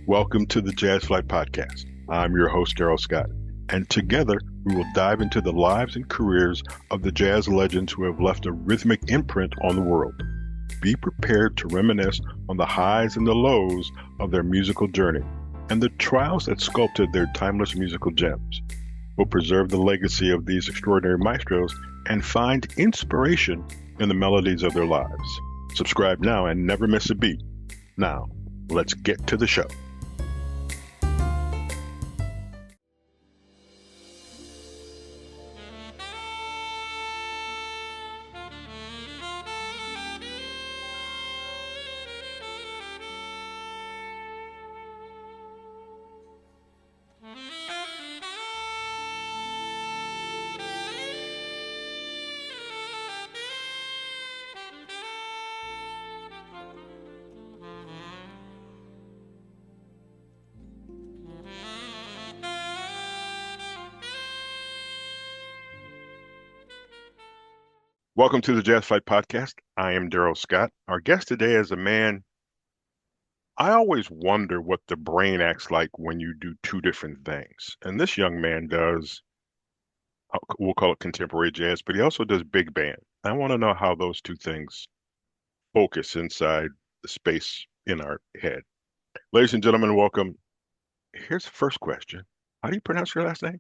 Welcome to the Jazz Flyte Podcast. I'm your host, Daryl Scott, and together we will dive into the lives and careers of the jazz legends who have left a rhythmic imprint on the world. Be prepared to reminisce on the highs and the lows of their musical journey and the trials that sculpted their timeless musical gems. We'll preserve the legacy of these extraordinary maestros and find inspiration in the melodies of their lives. Subscribe now and never miss a beat. Now, let's get to the show. Welcome to the Jazz Flyte Podcast. I am Daryl Scott. Our guest today is a man. I always wonder what the brain acts like when you do two different things. And this young man does, we'll call it contemporary jazz, but he also does big band. I want to know how those two things focus inside the space in our head. Ladies and gentlemen, welcome. Here's the first question. How do you pronounce your last name?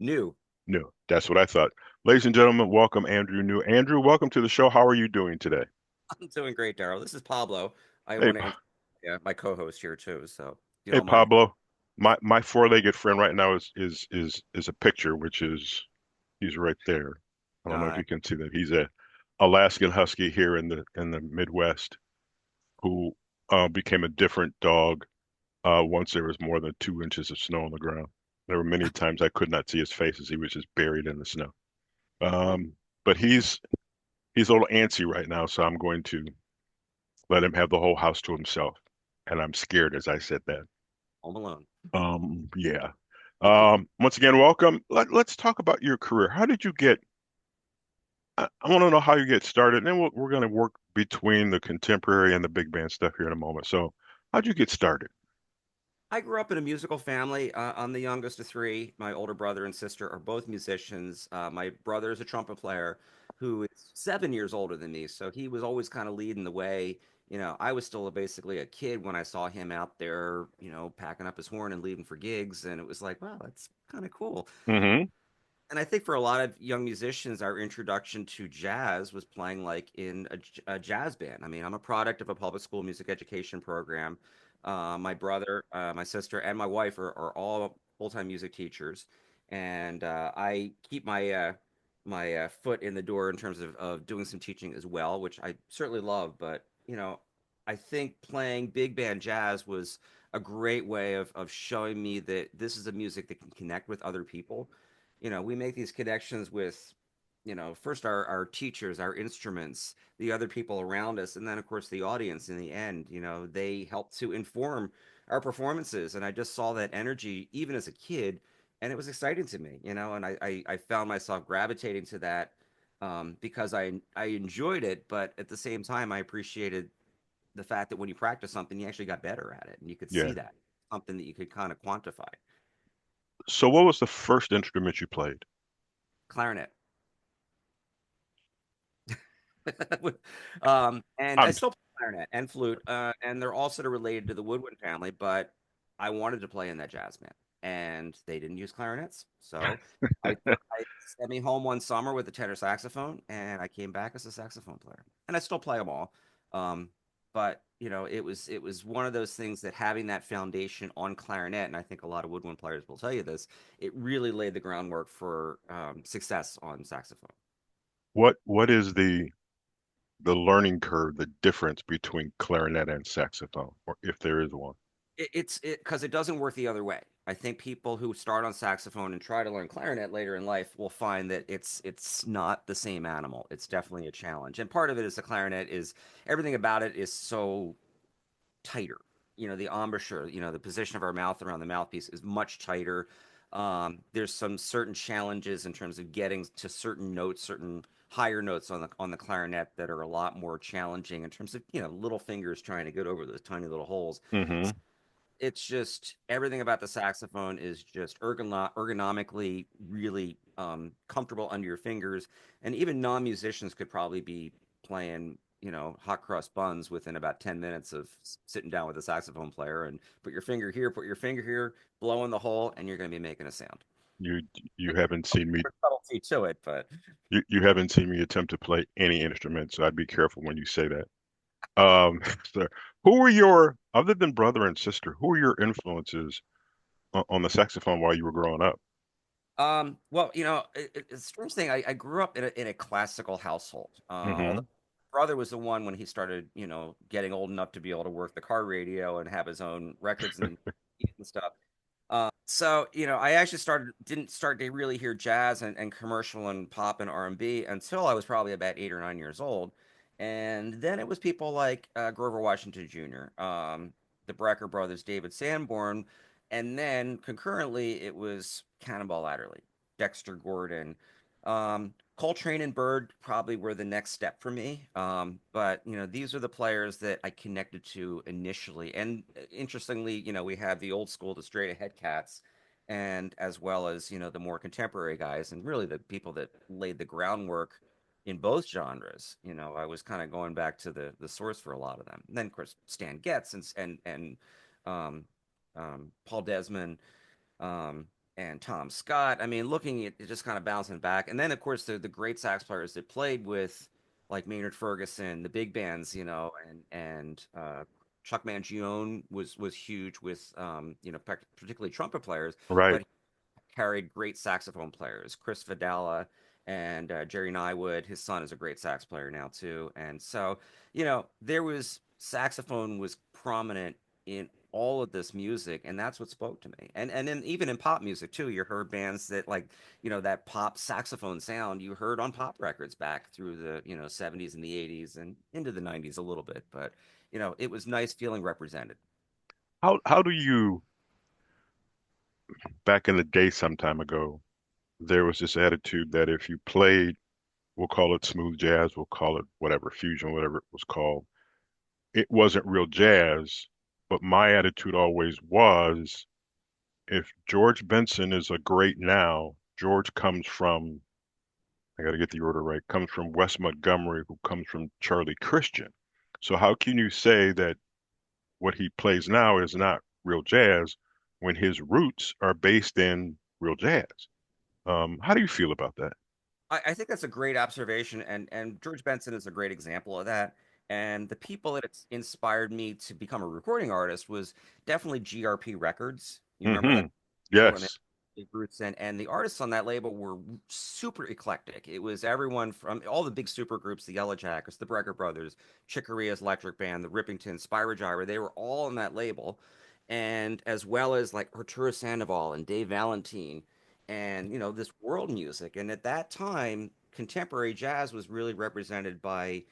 Neu. Neu. That's what I thought. Ladies and gentlemen, welcome Andrew Neu. Andrew, welcome to the show. How are you doing today? I'm doing great, Daryl. This is Pablo. I Hey, want to, my co-host here too. So you hey don't mind. Pablo. My four-legged friend right now is a picture, which is he's right there. I don't know if Uh, you can see that. He's a Alaskan Husky here in the Midwest who became a different dog once there was more than 2 inches of snow on the ground. There were many times I could not see his face as he was just buried in the snow. well, But he's a little antsy right now, so I'm going to let him have the whole house to himself. And I'm scared as I said that. Home Alone. Yeah. Once again, welcome. Let's talk about your career. How did you get? I want to know how you get started, and then we're going to work between the contemporary and the big band stuff here in a moment. So, how'd you get started? I grew up in a musical family. I'm the youngest of three. My older brother and sister are both musicians. My brother is a trumpet player who is 7 years older than me. So he was always kind of leading the way. I was still basically a kid when I saw him out there, packing up his horn and leaving for gigs. And it was like, wow, that's kind of cool. Mm-hmm. And I think for a lot of young musicians, our introduction to jazz was playing like in a jazz band. I mean, I'm a product of a public school music education program. My brother, my sister, and my wife are all full-time music teachers, and I keep my foot in the door in terms of doing some teaching as well, which I certainly love. But I think playing big band jazz was a great way of showing me that this is a music that can connect with other people. We make these connections with, first our teachers, our instruments, the other people around us, and then of course the audience in the end. They help to inform our performances. And I just saw that energy even as a kid, and it was exciting to me, and I found myself gravitating to that because I enjoyed it, but at the same time I appreciated the fact that when you practice something, you actually got better at it, and you could see Yeah. that something that you could kind of quantify. So, what was the first instrument you played? Clarinet. And I I'm. still play clarinet and flute, and they're all sort of related to the woodwind family, but I wanted to play in that jazz band, and they didn't use clarinets, so I sent me home one summer with a tenor saxophone, and I came back as a saxophone player, and I still play them all. Um, but it was one of those things that having that foundation on clarinet, and I think a lot of woodwind players will tell you this, it really laid the groundwork for success on saxophone. What is the learning curve, the difference between clarinet and saxophone, or if there is one? It's because it doesn't work the other way. I think people who start on saxophone and try to learn clarinet later in life will find that it's not the same animal. It's definitely a challenge, and part of it is the clarinet is everything about it is so tighter. The embouchure, the position of our mouth around the mouthpiece is much tighter. There's some certain challenges in terms of getting to certain notes, certain higher notes on the clarinet that are a lot more challenging in terms of little fingers trying to get over those tiny little holes. Mm-hmm. it's just everything about the saxophone is just ergonomically really comfortable under your fingers, and even non-musicians could probably be playing, hot cross buns within about 10 minutes of sitting down with a saxophone player and put your finger here, blow in the hole, and you're going to be making a sound. You you haven't seen me Subtlety to it, but you haven't seen me attempt to play any instrument, so I'd be careful when you say that. So who were your, other than brother and sister, who were your influences on the saxophone while you were growing up? well, it's a strange thing. I grew up in a classical household. Although Hmm. brother was the one when he started, getting old enough to be able to work the car radio and have his own records and stuff. So, I actually didn't start to really hear jazz and commercial and pop and R&B until I was probably about 8 or 9 years old. And then it was people like Grover Washington Jr., the Brecker brothers, David Sanborn, and then concurrently it was Cannonball Adderley, Dexter Gordon. Coltrane and Bird probably were the next step for me. But these are the players that I connected to initially. And interestingly, we have the old school, the straight ahead cats, and as well as, the more contemporary guys, and really the people that laid the groundwork in both genres. I was kind of going back to the source for a lot of them. And then of course Stan Getz and um, Paul Desmond, um, and Tom Scott. I mean, looking at it, just kind of bouncing back, and then of course the great sax players that played with, like Maynard Ferguson, the big bands, and Chuck Mangione was huge with, particularly trumpet players, Right. but he carried great saxophone players, Chris Vidala and Jerry Nywood. His son is a great sax player now too, and so there was saxophone was prominent in all of this music, and that's what spoke to me. And then even in pop music too, you heard bands that, like, that pop saxophone sound you heard on pop records back through the 70s and the 80s and into the 90s a little bit, but it was nice feeling represented. How do you, back in the day some time ago, there was this attitude that if you played, we'll call it smooth jazz, we'll call it whatever, fusion, whatever it was called, it wasn't real jazz. But my attitude always was, if George Benson is a great now, George comes from, I got to get the order right, comes from Wes Montgomery, who comes from Charlie Christian. So how can you say that what he plays now is not real jazz when his roots are based in real jazz? How do you feel about that? I think that's a great observation, and George Benson is a great example of that. And the people that it's inspired me to become a recording artist was definitely GRP Records. You remember that Hmm. label, and Yes. the roots, and the artists on that label were super eclectic. It was everyone from all the big super groups, the Yellow Jackets, the Brecker Brothers, Chick Corea's Electric Band, the Rippingtons, Spyro Gyra. They were all on that label, and as well as like Arturo Sandoval and Dave Valentine, and this world music. And at that time, contemporary jazz was really represented by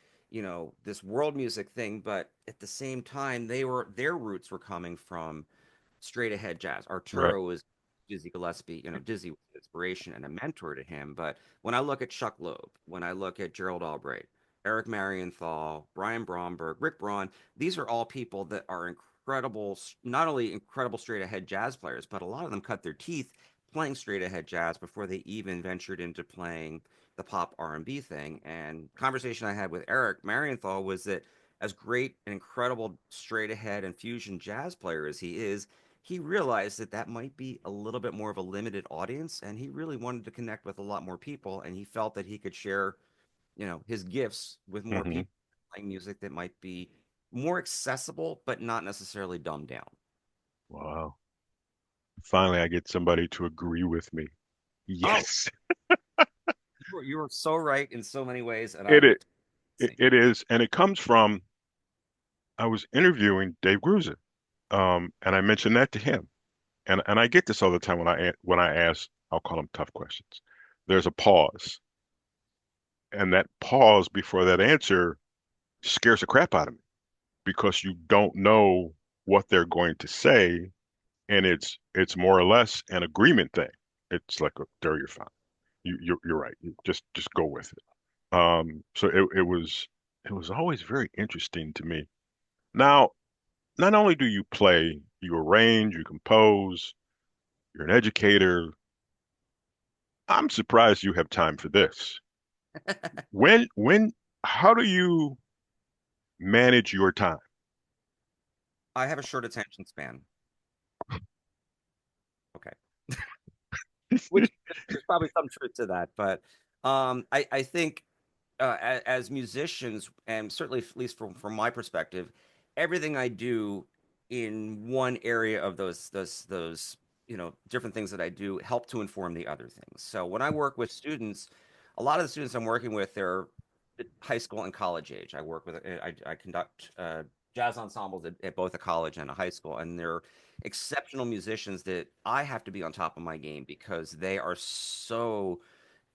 this world music thing, but at the same time their roots were coming from straight ahead jazz. Right. Arturo was Dizzy Gillespie. Dizzy was an inspiration and a mentor to him. But when I look at Chuck Loeb, when I look at Gerald Albright, Eric Marienthal, Brian Bromberg, Rick Braun, these are all people that are incredible, not only incredible straight ahead jazz players, but a lot of them cut their teeth playing straight ahead jazz before they even ventured into playing the pop R&B thing. And conversation I had with Eric Marienthal was that, as great and incredible straight ahead and fusion jazz player as he is, he realized that that might be a little bit more of a limited audience, and he really wanted to connect with a lot more people, and he felt that he could share his gifts with more Hmm. people playing music that might be more accessible but not necessarily dumbed down. Wow. Finally, I get somebody to agree with me. Oh, Yes, you were so right in so many ways, and I it is. would It, say, it is, and it comes from, I was interviewing Dave Grusin, and I mentioned that to him, and I get this all the time when I ask, I'll call them tough questions. There's a pause, and that pause before that answer scares the crap out of me because you don't know what they're going to say, and it's more or less an agreement thing. It's like, there, you're fine. You're right. You just go with it. So it was always very interesting to me. Now, not only do you play, You arrange, you compose, you're an educator. I'm surprised you have time for this. How do you manage your time? I have a short attention span. Okay. Which there's probably some truth to that, but I think as musicians, and certainly at least from my perspective, everything I do in one area of those different things that I do help to inform the other things. So when I work with students, a lot of the students I'm working with, they're high school and college age. I work with I conduct jazz ensembles at both a college and a high school, and they're exceptional musicians that I have to be on top of my game because they are so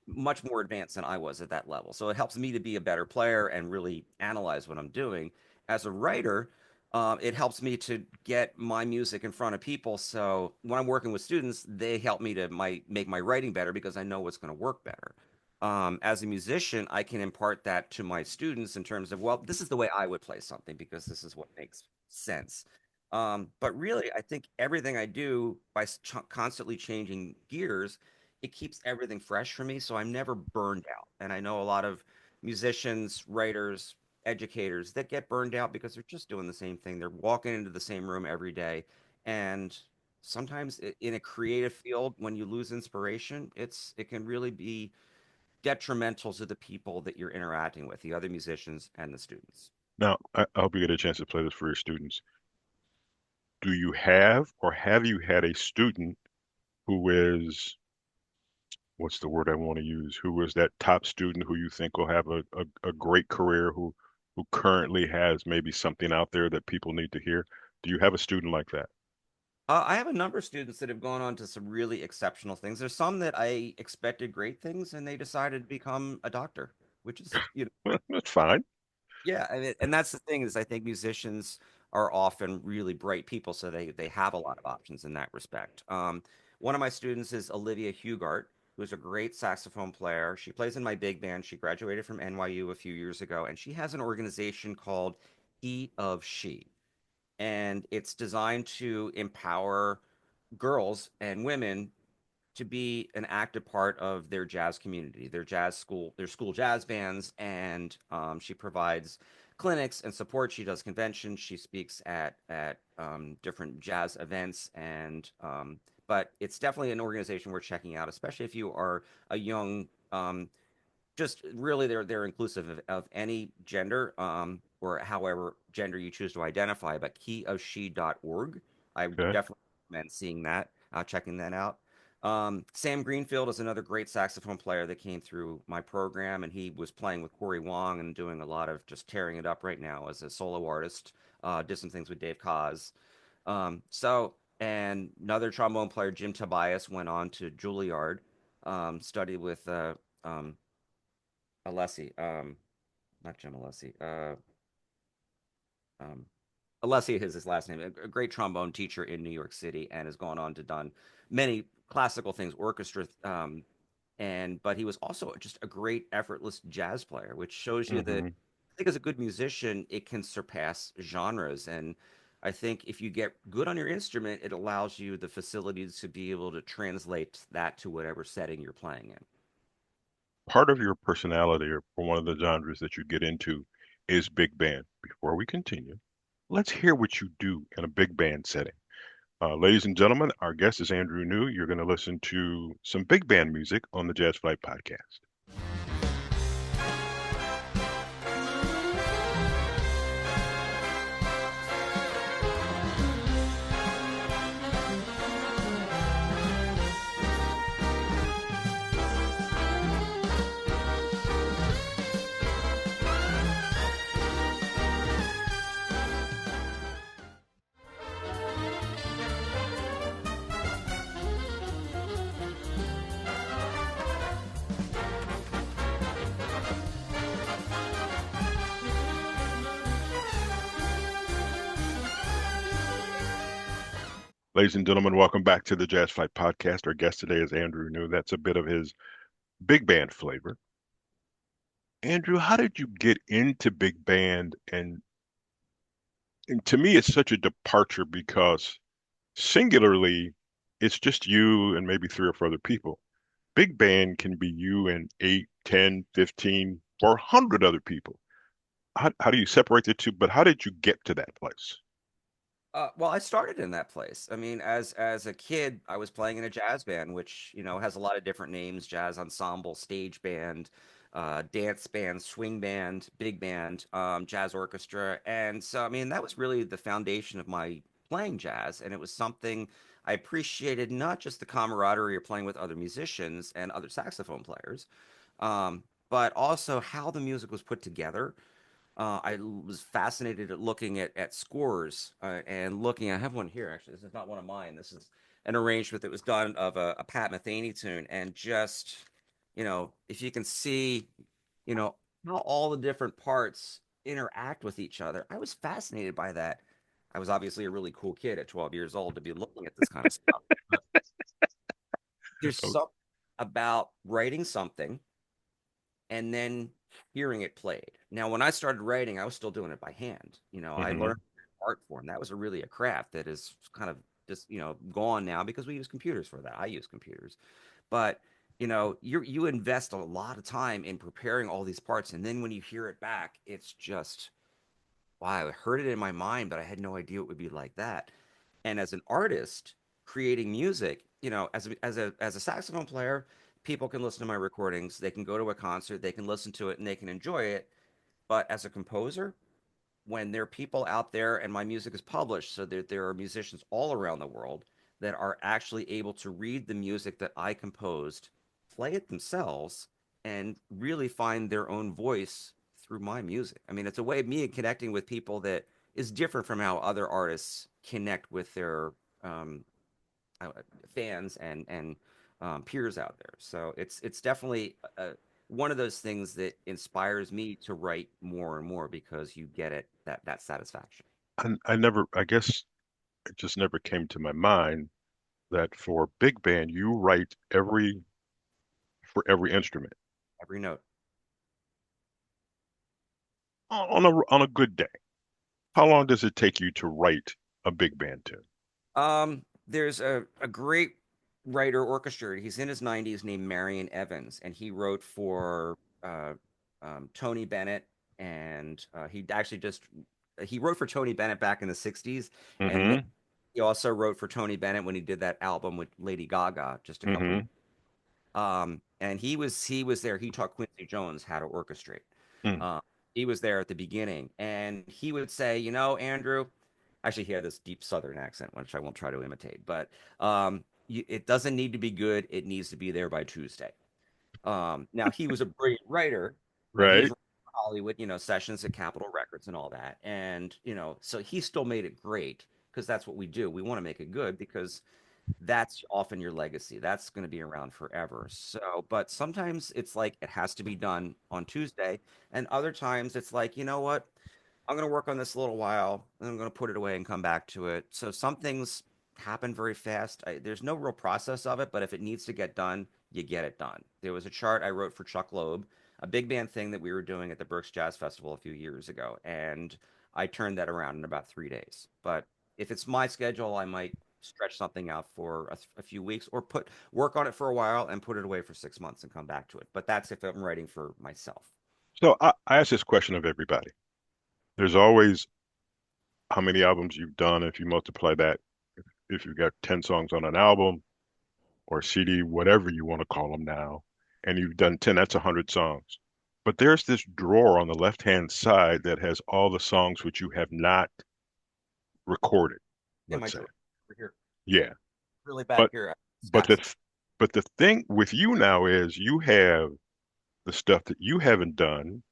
much more advanced than I was at that level. So it helps me to be a better player and really analyze what I'm doing. As a writer, it helps me to get my music in front of people. So when I'm working with students, they help me to make my writing better because I know what's going to work better. As a musician, I can impart that to my students in terms of, well, this is the way I would play something because this is what makes sense. But really, I think everything I do by constantly changing gears, it keeps everything fresh for me. So I'm never burned out. And I know a lot of musicians, writers, educators that get burned out because they're just doing the same thing. They're walking into the same room every day. And sometimes in a creative field, when you lose inspiration, it can really be detrimental to the people that you're interacting with, the other musicians and the students. Now, I hope you get a chance to play this for your students. Do you have or have you had a student who is, what's the word I want to use, who is that top student who you think will have a great career, who currently has maybe something out there that people need to hear? Do you have a student like that? I have a number of students that have gone on to some really exceptional things. There's some that I expected great things, and they decided to become a doctor, which is, Well, that's fine. yeah. I mean, and that's the thing is, I think musicians are often really bright people, so they have a lot of options in that respect. One of my students is Olivia Hugart, who's a great saxophone player. She plays in my big band. She graduated from NYU a few years ago, and she has an organization called He of She, and it's designed to empower girls and women to be an active part of their jazz community, their jazz school, their school jazz bands, and she provides clinics and support. She does conventions. She speaks at different jazz events, and but it's definitely an organization we're checking out, especially if you are a young just really they're inclusive of any gender or however gender you choose to identify, but keyofshe.org. I Okay. definitely recommend seeing that, checking that out. Sam Greenfield is another great saxophone player that came through my program, and he was playing with Corey Wong and doing a lot of just tearing it up right now as a solo artist. Did some things with Dave Koz. And another trombone player, Jim Tobias, went on to Juilliard, studied with um, Alessi, not Jim Alessi, um, Alessi is his last name. A great trombone teacher in New York City, and has gone on to done many classical things, orchestra, and but he was also just a great effortless jazz player, which shows you that Hmm. I think as a good musician, it can surpass genres. And I think if you get good on your instrument, it allows you the facilities to be able to translate that to whatever setting you're playing in. Part of your personality or one of the genres that you get into is big band. Before we continue, let's hear what you do in a big band setting. Ladies and gentlemen, our guest is Andrew Neu. You're going to listen to some big band music on the Jazz Flyte Podcast. Ladies and gentlemen, welcome back to the Jazz Flyte Podcast. Our guest today is Andrew Neu. That's a bit of his big band flavor. Andrew, how did you get into big band? And to me, it's such a departure because Singularly, it's just you and maybe three or four other people. Big band can be you and 8, 10, 15, or 100 other people. How do you separate the two? But how did you get to that place? Well, I started in that place. I mean, as a kid, I was playing in a jazz band, which has a lot of different names: jazz ensemble, stage band, dance band, swing band, big band, jazz orchestra. And so, I mean, that was really the foundation of my playing jazz, and it was something I appreciated, not just the camaraderie of playing with other musicians and other saxophone players, but also how the music was put together. Was fascinated at looking at scores and looking. I have one here actually. This is not one of mine. This is an arrangement that was done of a Pat Metheny tune, and just if you can see, you know, how all the different parts interact with each other. I was fascinated by that. I was obviously a really cool kid at 12 years old to be looking at this kind of stuff. But there's Oh, something about writing something and then hearing it played. Now, when I started writing, I was still doing it by hand. I hmm learned art form. That was really a craft that is kind of just, gone now because we use computers for that. I use computers. But, you invest a lot of time in preparing all these parts. And then when you hear it back, it's just, wow, I heard it in my mind, but I had no idea it would be like that. And as an artist creating music, as a saxophone player, people can listen to my recordings, they can go to a concert, they can listen to it and they can enjoy it. But as a composer, when there are people out there and my music is published, so there are musicians all around the world that are actually able to read the music that I composed, play it themselves, and really find their own voice through my music. I mean, it's a way of me connecting with people that is different from how other artists connect with their um, uh, fans and peers out there. So it's definitely one of those things that inspires me to write more and more because you get that satisfaction. I never, I guess it just never came to my mind that for big band, you write for every instrument Every note. on a good day. How long does it take you to write a big band tune? There's a great writer orchestrator. He's in his 90s named Marion Evans, and he wrote for uh, Tony Bennett, and he actually just he wrote for Tony Bennett back in the 60s, and then Mm-hmm. he also wrote for Tony Bennett when he did that album with Lady Gaga just a couple Mm-hmm. years. And he was there. He taught Quincy Jones how to orchestrate. Mm. Um, he was there at the beginning, and he would say, Andrew. Actually, he had this deep Southern accent, which I won't try to imitate, but it doesn't need to be good. It needs to be there by Tuesday. Now he was a brilliant writer, and he was Right. Hollywood, sessions at Capitol Records and all that, and so he still made it great because that's what we do. We want to make it good because that's often your legacy. That's going to be around forever. So, but sometimes it's like it has to be done on Tuesday, and other times it's like, you know what? I'm going to work on this a little while, and I'm going to put it away and come back to it. So some things happen very fast. There's no real process of it, but if it needs to get done, you get it done. There was a chart I wrote for Chuck Loeb, a big band thing that we were doing at the Berks Jazz Festival a few years ago, and I turned that around in about 3 days. But if it's my schedule, I might stretch something out for a few weeks or put work on it for a while and put it away for 6 months and come back to it. But that's if I'm writing for myself. So I ask this question of everybody. There's always how many albums you've done. If you multiply that, if you've got 10 songs on an album or CD, whatever you want to call them now, and you've done 10, that's 100 songs. But there's this drawer on the left-hand side that has all the songs which you have not recorded, In my let's say. drawer over here, Yeah. really back But here, but stacks. the thing with you now is you have the stuff that you haven't done,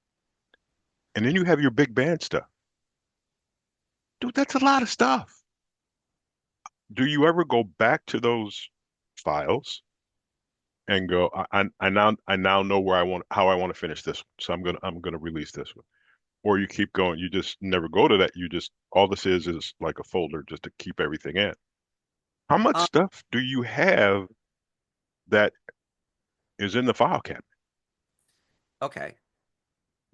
and then you have your big band stuff. Dude, that's a lot of stuff. Do you ever go back to those files and go, I now know where I want how I want to finish this one. So I'm gonna release this one. Or you keep going, you just never go to that. You just all this is like a folder just to keep everything in. How much Um, stuff do you have that is in the file cabinet, okay.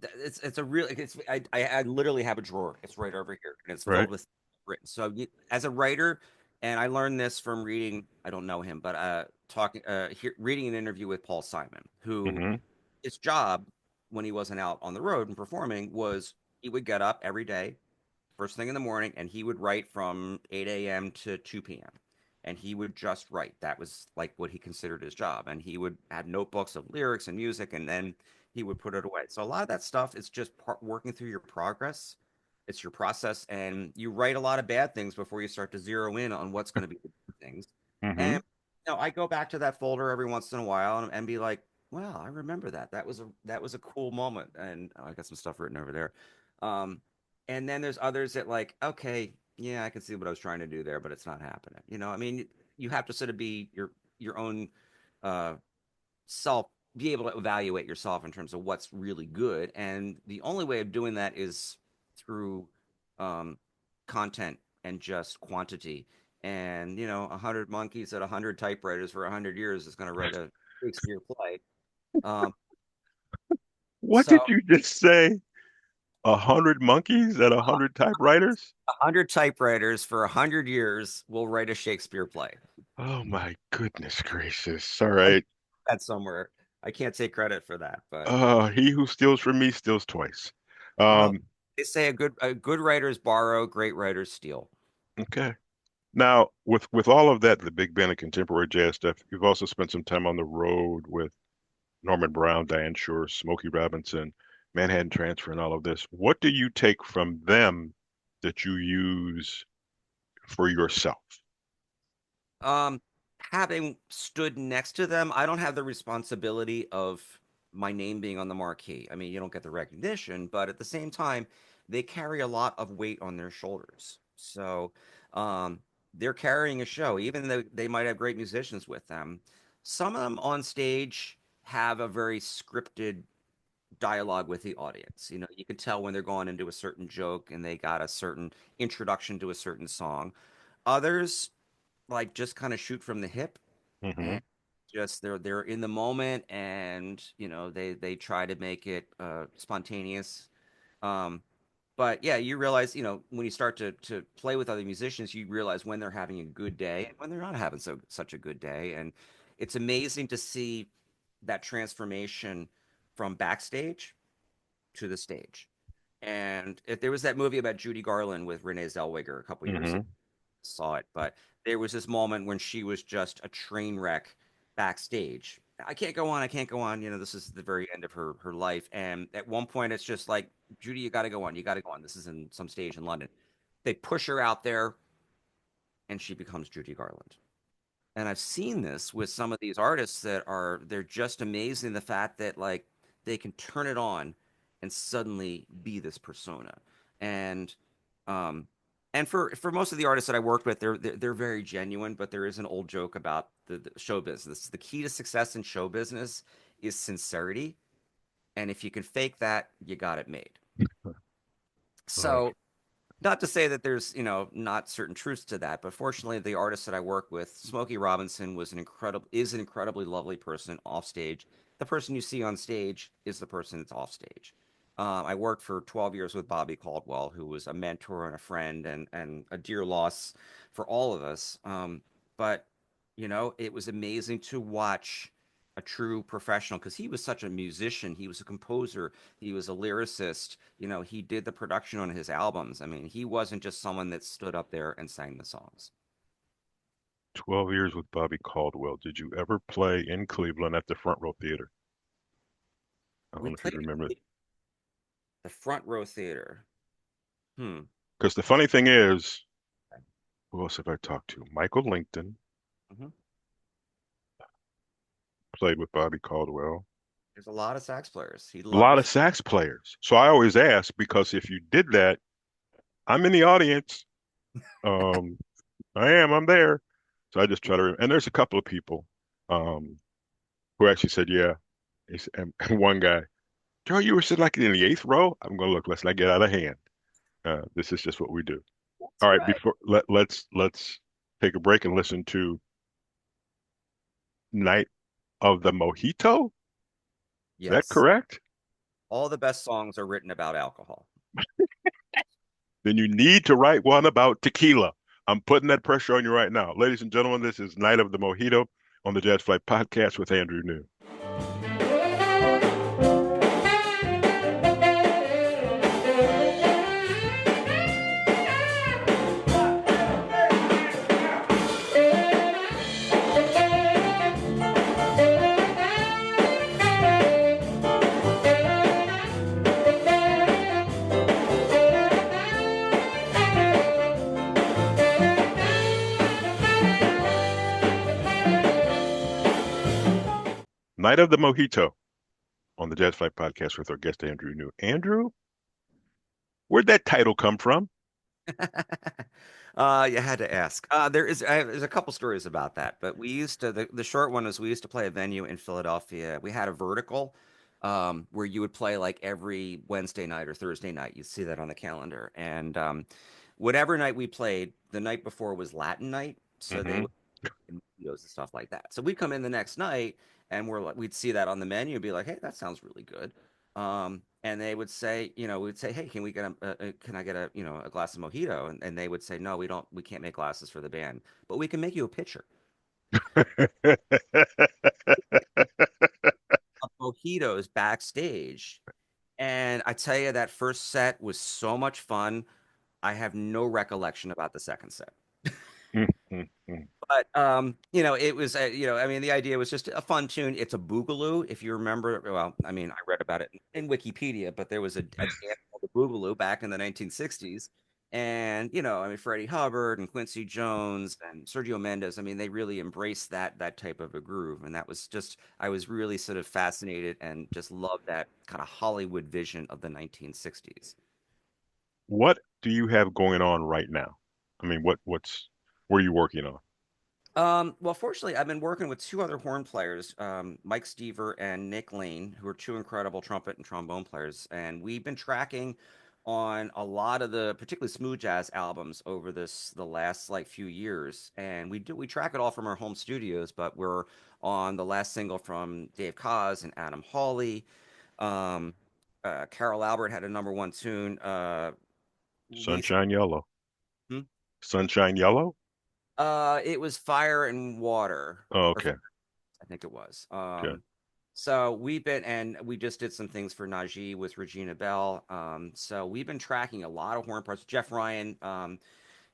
It's a real I literally have a drawer. It's right over here, and it's right? filled with written. So as a writer, And I learned this from reading, I don't know him, but reading an interview with Paul Simon, who Mm-hmm. his job when he wasn't out on the road and performing was he would get up every day, first thing in the morning, and he would write from 8 a.m. to 2 p.m. And he would just write. That was like what he considered his job. And he would have notebooks of lyrics and music, and then he would put it away. So a lot of that stuff is just working through your progress. It's your process, and you write a lot of bad things before you start to zero in on what's going to be the good things. Mm-hmm. And I go back to that folder every once in a while and be like, "Wow, I remember that. That was a cool moment." And I got some stuff written over there. Um, and then there's others that like, okay, yeah, I can see what I was trying to do there, but it's not happening. I mean, you have to sort of be your own uh, self, be able to evaluate yourself in terms of what's really good, and the only way of doing that is through um, content and just quantity. And 100 monkeys at 100 typewriters for 100 years is going to write a Shakespeare play. Um, What so did you just say? 100 monkeys at 100 typewriters? 100 typewriters for 100 years will write a Shakespeare play. Oh my goodness gracious. All I right. that somewhere. I can't take credit for that, but He who steals from me steals twice. well, Um, they say a good writers borrow, great writers steal. okay. Now, with all of that, the big band and contemporary jazz stuff, you've also spent some time on the road with Norman Brown, Diane Schuur, Smokey Robinson, Manhattan Transfer, and all of this. What do you take from them that you use for yourself? Um, Having stood next to them, I don't have the responsibility of my name being on the marquee. I mean, you don't get the recognition, but at the same time, they carry a lot of weight on their shoulders. So, um, they're carrying a show, even though they might have great musicians with them. Some of them on stage have a very scripted dialogue with the audience. You can tell when they're going into a certain joke and they got a certain introduction to a certain song. Others like just kind of shoot from the hip Hmm. and just they're in the moment, and they try to make it spontaneous. um but yeah, you realize, when you start to play with other musicians, you realize when they're having a good day and when they're not having such a good day. And it's amazing to see that transformation from backstage to the stage. And if there was that movie about Judy Garland with Renee Zellweger a couple years ago, Hmm. saw it, but there was this moment when she was just a train wreck backstage. I can't go on. I can't go on. This is the very end of her life. And at one point, it's just like, Judy, you got to go on. You got to go on. This is in some stage in London. They push her out there, and she becomes Judy Garland. And I've seen this with some of these artists they're just amazing. The fact that like they can turn it on and suddenly be this persona. And um for most of the artists that I worked with, they're very genuine, but there is an old joke about the show business. The key to success in show business is sincerity. And if you can fake that, you got it made. Uh, So not to say that there's, not certain truths to that, but fortunately, the artist that I work with, Smokey Robinson, is an incredibly lovely person off stage. The person you see on stage is the person that's off stage. I worked for 12 years with Bobby Caldwell, who was a mentor and a friend and a dear loss for all of us. But it was amazing to watch a true professional, because he was such a musician. He was a composer. He was a lyricist. He did the production on his albums. I mean, he wasn't just someone that stood up there and sang the songs. 12 years with Bobby Caldwell. Did you ever play in Cleveland at the Front Row Theater? I don't We know if you played remember. at the Front Row Theater. Hmm. Because the funny thing is, who else have I talked to? Michael Lincoln Hmm. played with Bobby Caldwell. There's a lot of sax players. He A lot loved. of sax players. So I always ask because if you did that, I'm in the audience. Um, I'm there. So I just try to, and there's a couple of people um, who actually said, yeah. And one guy, Joe, you were sitting like in the eighth row. I'm going to look, let's not get out of hand. This is just what we do. That's All right, right. let's take a break and listen to Night of the Mojito. Is that Yes. correct? All the best songs are written about alcohol. Then you need to write one about tequila. I'm putting that pressure on you right now. Ladies and gentlemen, this is Night of the Mojito on the Jazz Flyte Podcast with Andrew Neu. Night of the Mojito on the Jazz Flyte Podcast with our guest Andrew Neu. Andrew, where'd that title come from? You had to ask. There's a couple stories about that, but we used to the short one is we used to play a venue in Philadelphia. We had a vertical where you would play like every Wednesday night or Thursday night. You'd see that on the calendar. And whatever night we played, the night before was Latin night, so they Mm-hmm. would and stuff like that. So we'd come in the next night and we'd see that on the menu and be like, hey, that sounds really good. And they would say, we'd say, hey, can I get a glass of mojito? And they would say, no, we can't make glasses for the band, but we can make you a pitcher of mojitos backstage. And I tell you, that first set was so much fun. I have no recollection about the second set. But it was I mean the idea was just a fun tune. It's a boogaloo, if you remember. Well, I mean, I read about it in Wikipedia, but there was a dance called the boogaloo back in the 1960s. And I mean, Freddie Hubbard and Quincy Jones and Sergio Mendes, I mean, they really embraced that type of a groove. And that was just I was really sort of fascinated and just loved that kind of Hollywood vision of the 1960s. What do you have going on right now? I mean, what are you working on? Well, fortunately, I've been working with two other horn players, Mike Stever and Nick Lane, who are two incredible trumpet and trombone players. And we've been tracking on a lot of the particularly smooth jazz albums over the last like few years. And we track it all from our home studios, but we're on the last single from Dave Koz and Adam Hawley. Um, Carol Albert had a number one tune. We Sunshine Yellow. hmm? Sunshine Yellow? It was Fire and Water. Oh, Or okay. I think it was. Okay. So we just did some things for Najee with Regina Bell. So we've been tracking a lot of horn parts. Jeff Ryan,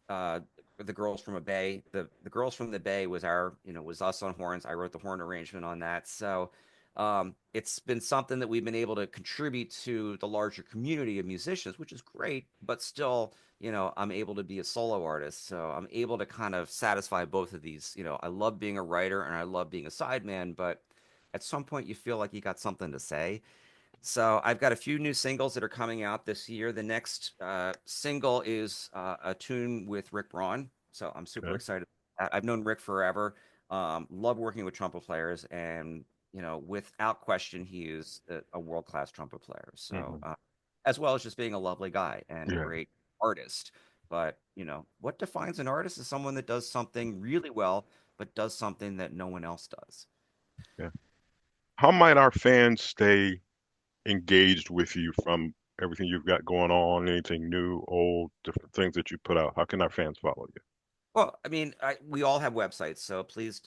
uh, the girls from a Bay, the girls from the Bay was us on horns. I wrote the horn arrangement on that. So it's been something that we've been able to contribute to the larger community of musicians, which is great, but still, I'm able to be a solo artist. So I'm able to kind of satisfy both of these. I love being a writer and I love being a sideman, but at some point you feel like you got something to say. So I've got a few new singles that are coming out this year. The next single is a tune with Rick Braun. So I'm super Okay. excited. I've known Rick forever. Love working with trumpet players, and without question, he is a world-class trumpet player. So Hmm. as well as just being a lovely guy and a Yeah. great artist. But what defines an artist is someone that does something really well, but does something that no one else does. Yeah. How might our fans stay engaged with you from everything you've got going on, anything new, old, different things that you put out? How can our fans follow you? Well, I mean, we all have websites, so please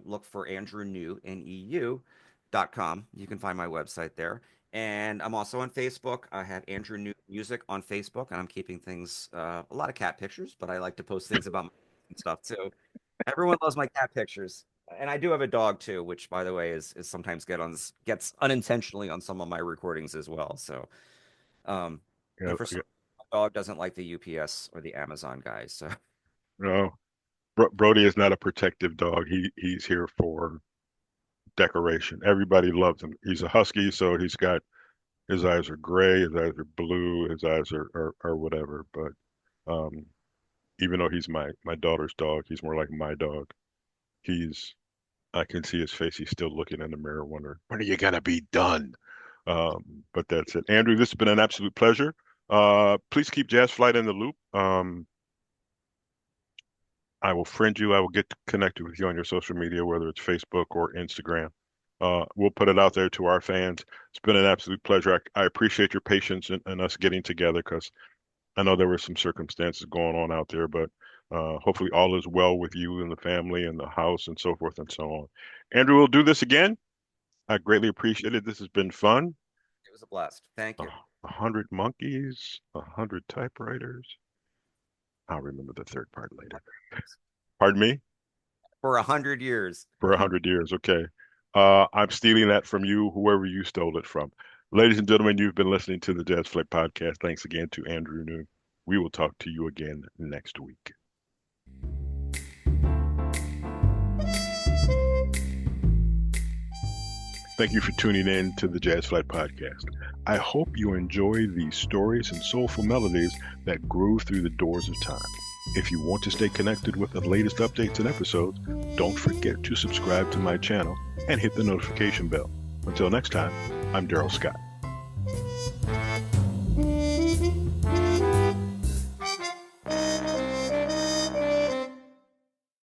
look for Andrew Neu, Neu.com. You can find my website there. And I'm also on Facebook. I have Andrew Neu Music on Facebook, and I'm keeping things a lot of cat pictures, but I like to post things about my stuff too. Everyone loves my cat pictures. And I do have a dog too, which by the way is sometimes gets unintentionally on some of my recordings as well. So um Yeah, and for some my dog doesn't like the UPS or the Amazon guys. So no, Brody is not a protective dog. He's here for decoration. Everybody loves him. He's a husky, so he's got his eyes are gray, his eyes are blue, his eyes are whatever. But um, even though he's my daughter's dog, he's more like my dog. He's I can see his face. He's still looking in the mirror, wondering when are you gonna be done. But that's it. Andrew, this has been an absolute pleasure. Please keep Jazz Flight in the loop. I will friend you. I will get connected with you on your social media, whether it's Facebook or Instagram. We'll put it out there to our fans. It's been an absolute pleasure. I appreciate your patience and us getting together because I know there were some circumstances going on out there, but Hopefully all is well with you and the family and the house and so forth and so on. Andrew, we'll do this again. I greatly appreciate it. This has been fun. It was a blast. Thank you. 100 monkeys, 100 typewriters. I'll remember the third part later. Pardon me? For 100 years. For 100 years, okay. I'm stealing that from you, whoever you stole it from. Ladies and gentlemen, you've been listening to the Jazz Flyte Podcast. Thanks again to Andrew Neu. We will talk to you again next week. Thank you for tuning in to the Jazz Flyte Podcast. I hope you enjoy these stories and soulful melodies that grew through the doors of time. If you want to stay connected with the latest updates and episodes, don't forget to subscribe to my channel and hit the notification bell. Until next time, I'm Daryl Scott.